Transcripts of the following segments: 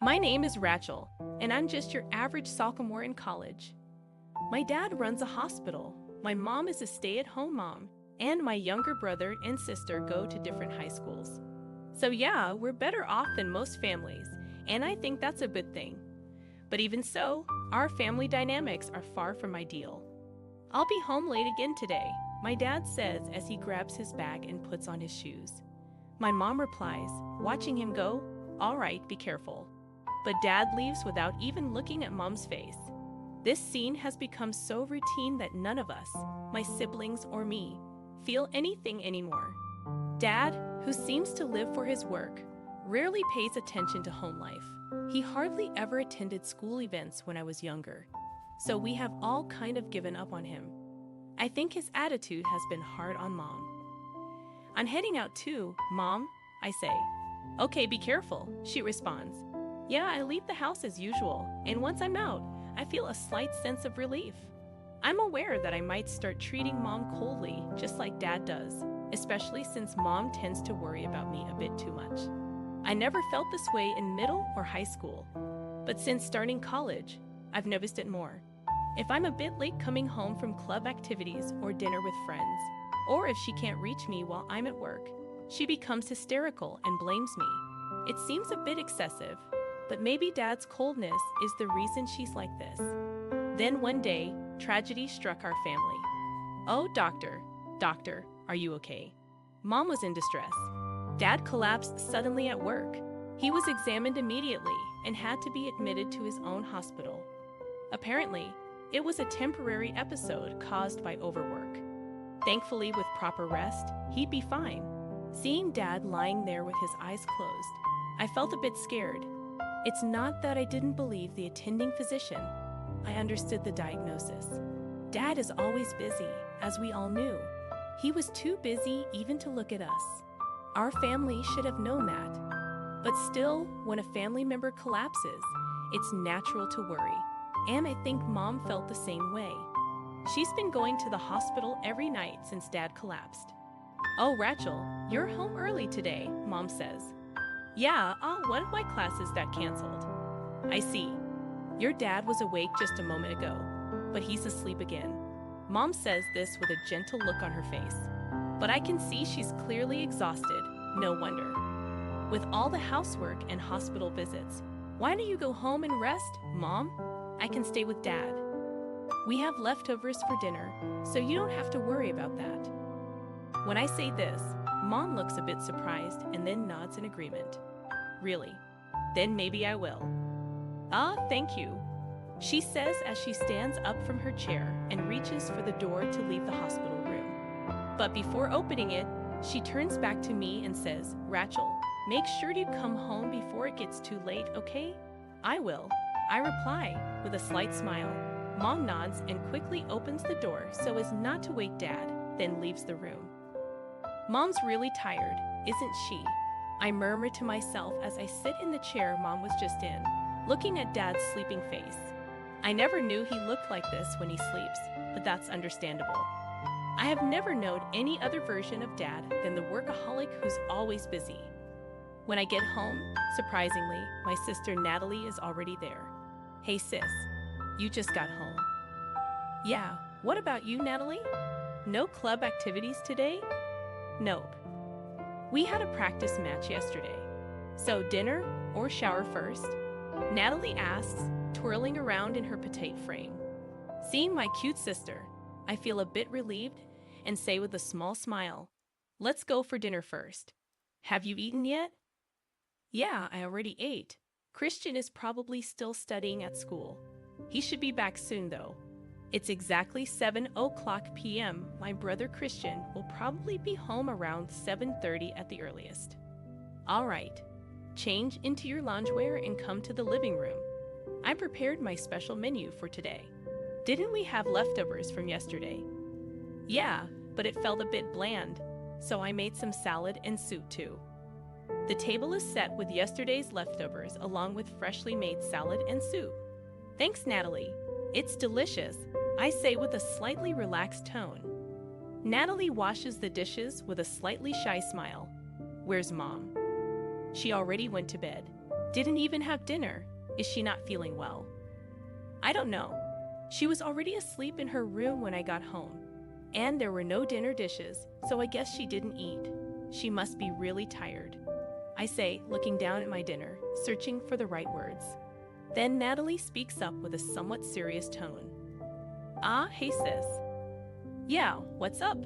My name is Rachel, and I'm just your average sophomore in college. My dad runs a hospital, my mom is a stay-at-home mom, and my younger brother and sister go to different high schools. So yeah, we're better off than most families, and I think that's a good thing. But even so, our family dynamics are far from ideal. I'll be home late again today, my dad says as he grabs his bag and puts on his shoes. My mom replies, watching him go, "All right, be careful." But dad leaves without even looking at mom's face. This scene has become so routine that none of us, my siblings or me, feel anything anymore. Dad, who seems to live for his work, rarely pays attention to home life. He hardly ever attended school events when I was younger, so we have all kind of given up on him. I think his attitude has been hard on Mom. "I'm heading out too, Mom," I say. "Okay, be careful," she responds. Yeah, I leave the house as usual, and once I'm out, I feel a slight sense of relief. I'm aware that I might start treating Mom coldly, just like Dad does, especially since Mom tends to worry about me a bit too much. I never felt this way in middle or high school, but since starting college, I've noticed it more. If I'm a bit late coming home from club activities or dinner with friends, or if she can't reach me while I'm at work, she becomes hysterical and blames me. It seems a bit excessive, but maybe Dad's coldness is the reason she's like this. Then one day, tragedy struck our family. "Oh, doctor, are you okay?" Mom was in distress. Dad collapsed suddenly at work. He was examined immediately and had to be admitted to his own hospital. Apparently, it was a temporary episode caused by overwork. Thankfully, with proper rest, he'd be fine. Seeing Dad lying there with his eyes closed, I felt a bit scared. It's not that I didn't believe the attending physician. I understood the diagnosis. Dad is always busy, as we all knew. He was too busy even to look at us. Our family should have known that. But still, when a family member collapses, it's natural to worry. And I think Mom felt the same way. She's been going to the hospital every night since Dad collapsed. "Oh, Rachel, you're home early today," Mom says. "Yeah, one of my classes got canceled." "I see. Your dad was awake just a moment ago, but he's asleep again." Mom says this with a gentle look on her face, but I can see she's clearly exhausted, no wonder. With all the housework and hospital visits, why don't you go home and rest, Mom? I can stay with Dad. We have leftovers for dinner, so you don't have to worry about that. When I say this, Mom looks a bit surprised and then nods in agreement. "Really? Then maybe I will." Thank you," she says as she stands up from her chair and reaches for the door to leave the hospital room. But before opening it, she turns back to me and says, "Rachel, make sure you come home before it gets too late, okay?" "I will," I reply with a slight smile. Mom nods and quickly opens the door so as not to wake Dad, then leaves the room. Mom's really tired, isn't she? I murmur to myself as I sit in the chair Mom was just in, looking at Dad's sleeping face. I never knew he looked like this when he sleeps, but that's understandable. I have never known any other version of Dad than the workaholic who's always busy. When I get home, surprisingly, my sister Natalie is already there. "Hey sis, you just got home." "Yeah, what about you, Natalie? No club activities today?" "Nope. We had a practice match yesterday. So dinner or shower first?" Natalie asks, twirling around in her petite frame. Seeing my cute sister, I feel a bit relieved and say with a small smile, "Let's go for dinner first. Have you eaten yet?" "Yeah, I already ate. Christian is probably still studying at school. He should be back soon though. It's exactly 7:00 p.m. My brother Christian will probably be home around 7:30 at the earliest." "All right. Change into your loungewear and come to the living room. I prepared my special menu for today. Didn't we have leftovers from yesterday?" "Yeah, but it felt a bit bland, so I made some salad and soup too." The table is set with yesterday's leftovers along with freshly made salad and soup. "Thanks, Natalie. It's delicious," I say with a slightly relaxed tone. Natalie washes the dishes with a slightly shy smile. "Where's Mom?" "She already went to bed. Didn't even have dinner. Is she not feeling well? I don't know. She was already asleep in her room when I got home. And there were no dinner dishes, so I guess she didn't eat. She must be really tired, I say, looking down at my dinner, searching for the right words. Then Natalie speaks up with a somewhat serious tone. Ah, hey sis. Yeah, what's up?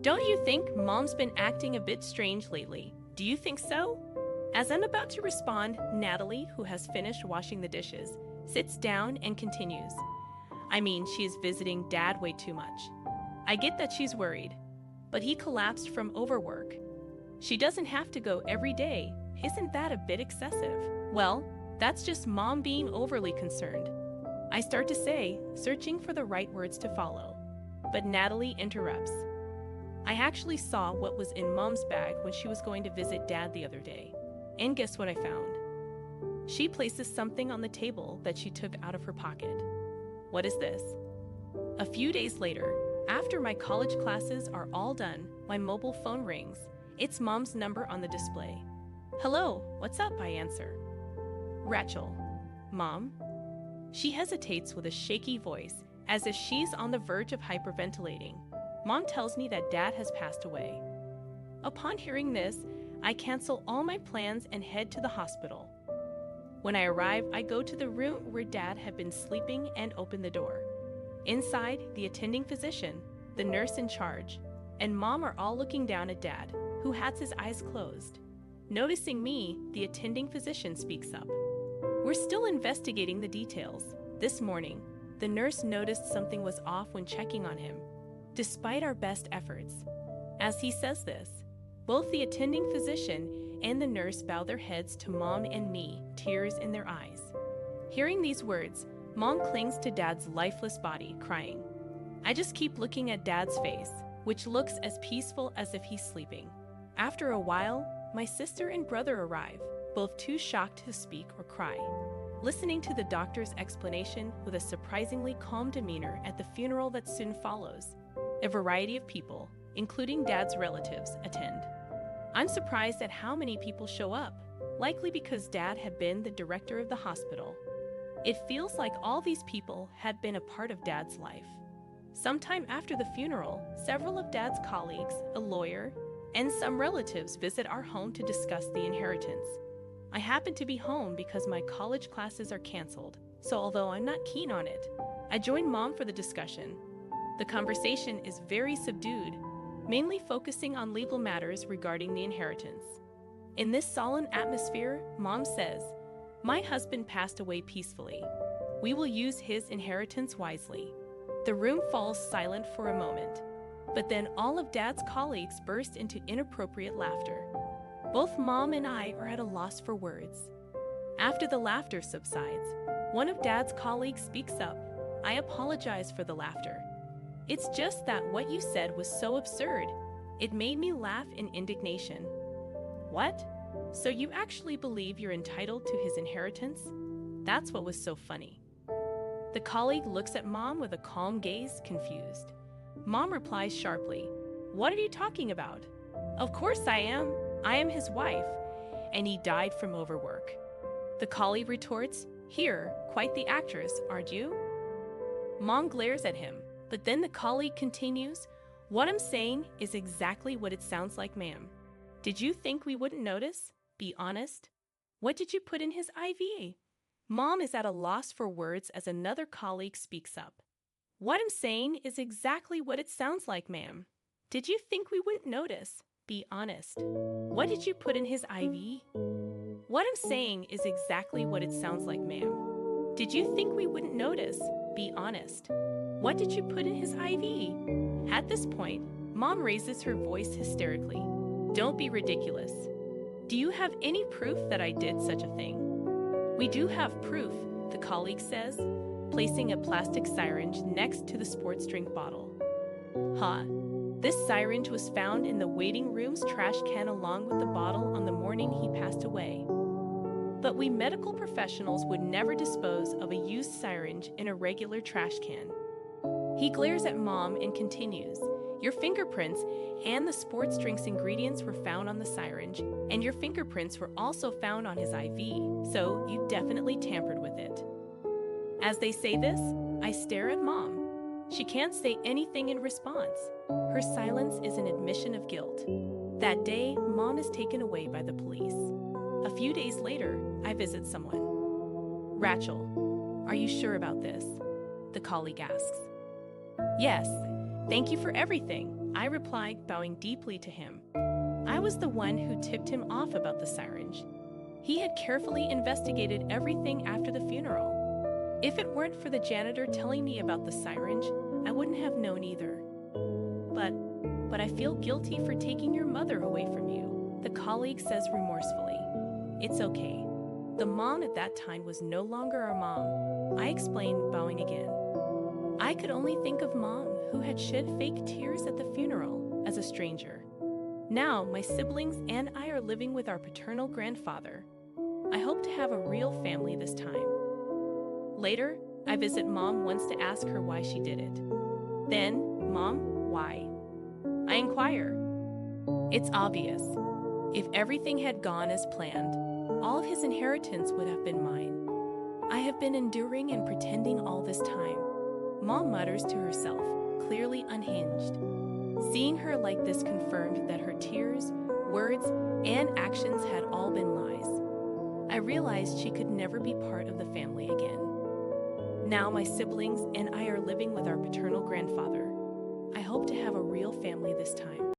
Don't you think Mom's been acting a bit strange lately? Do you think so? As I'm about to respond, Natalie, who has finished washing the dishes, sits down and continues. I mean, she is visiting Dad way too much. I get that she's worried, but he collapsed from overwork. She doesn't have to go every day. Isn't that a bit excessive? Well, that's just Mom being overly concerned. I start to say, searching for the right words to follow. But Natalie interrupts. I actually saw what was in Mom's bag when she was going to visit Dad the other day. And guess what I found? She places something on the table that she took out of her pocket. What is this? A few days later, after my college classes are all done, my mobile phone rings. It's Mom's number on the display. Hello, what's up? I answer. Rachel. Mom? She hesitates with a shaky voice, as if she's on the verge of hyperventilating. Mom tells me that Dad has passed away. Upon hearing this, I cancel all my plans and head to the hospital. When I arrive, I go to the room where Dad had been sleeping and open the door. Inside, the attending physician, the nurse in charge, and Mom are all looking down at Dad, who has his eyes closed. Noticing me, the attending physician speaks up. We're still investigating the details. This morning, the nurse noticed something was off when checking on him, despite our best efforts. As he says this, both the attending physician and the nurse bow their heads to Mom and me, tears in their eyes. Hearing these words, Mom clings to Dad's lifeless body, crying. I just keep looking at Dad's face, which looks as peaceful as if he's sleeping. After a while, my sister and brother arrive, both too shocked to speak or cry. Listening to the doctor's explanation with a surprisingly calm demeanor at the funeral that soon follows, a variety of people, including Dad's relatives, attend. I'm surprised at how many people show up, likely because Dad had been the director of the hospital. It feels like all these people had been a part of Dad's life. Sometime after the funeral, several of Dad's colleagues, a lawyer, and some relatives visit our home to discuss the inheritance. I happen to be home because my college classes are canceled, so although I'm not keen on it, I join Mom for the discussion. The conversation is very subdued, mainly focusing on legal matters regarding the inheritance. In this solemn atmosphere, Mom says, "My husband passed away peacefully. We will use his inheritance wisely." The room falls silent for a moment, but then all of Dad's colleagues burst into inappropriate laughter. Both Mom and I are at a loss for words. After the laughter subsides, one of Dad's colleagues speaks up. I apologize for the laughter. It's just that what you said was so absurd. It made me laugh in indignation. What? So you actually believe you're entitled to his inheritance? That's what was so funny. The colleague looks at Mom with a calm gaze, confused. Mom replies sharply, "What are you talking about? Of course I am. I am his wife, and he died from overwork." The colleague retorts, "Here, quite the actress, aren't you?" Mom glares at him, but then the colleague continues, "What I'm saying is exactly what it sounds like, ma'am. Did you think we wouldn't notice? Be honest. What did you put in his IV?" Mom is at a loss for words as another colleague speaks up. "What I'm saying is exactly what it sounds like, ma'am. Did you think we wouldn't notice? Be honest. What did you put in his IV?" "What I'm saying is exactly what it sounds like, ma'am. Did you think we wouldn't notice? Be honest. What did you put in his IV?" At this point, Mom raises her voice hysterically. "Don't be ridiculous. Do you have any proof that I did such a thing?" "We do have proof," the colleague says, placing a plastic syringe next to the sports drink bottle. "Huh. This syringe was found in the waiting room's trash can along with the bottle on the morning he passed away. But we medical professionals would never dispose of a used syringe in a regular trash can." He glares at Mom and continues, Your fingerprints and the sports drink's ingredients were found on the syringe, and your fingerprints were also found on his IV, so you definitely tampered with it. As they say this, I stare at Mom. She can't say anything in response. Her silence is an admission of guilt. That day, Mom is taken away by the police. A few days later, I visit someone. Rachel, are you sure about this? The colleague asks. Yes, thank you for everything, I reply, bowing deeply to him. I was the one who tipped him off about the syringe. He had carefully investigated everything after the funeral. If it weren't for the janitor telling me about the syringe, I wouldn't have known either. But I feel guilty for taking your mother away from you, the colleague says remorsefully. It's okay. The mom at that time was no longer our mom, I explained, bowing again. I could only think of Mom, who had shed fake tears at the funeral, as a stranger. Now, my siblings and I are living with our paternal grandfather. I hope to have a real family this time. Later, I visit Mom once to ask her why she did it. Then, Mom, why? I inquire. It's obvious. If everything had gone as planned, all of his inheritance would have been mine. I have been enduring and pretending all this time, Mom mutters to herself, clearly unhinged. Seeing her like this confirmed that her tears, words, and actions had all been lies. I realized she could never be part of the family again. Now my siblings and I are living with our paternal grandfather. I hope to have a real family this time.